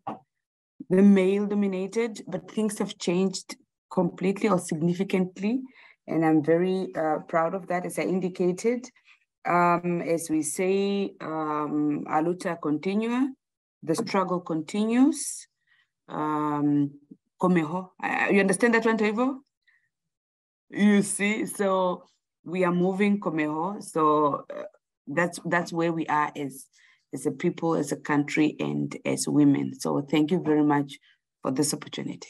male-dominated, but things have changed completely or significantly, and I'm very proud of that. As I indicated, as we say, aluta continua, the struggle continues. Komeho, you understand that one, Toivo? You see, so we are moving Komeho, so that's where we are as a people, as a country, and as women. So thank you very much for this opportunity.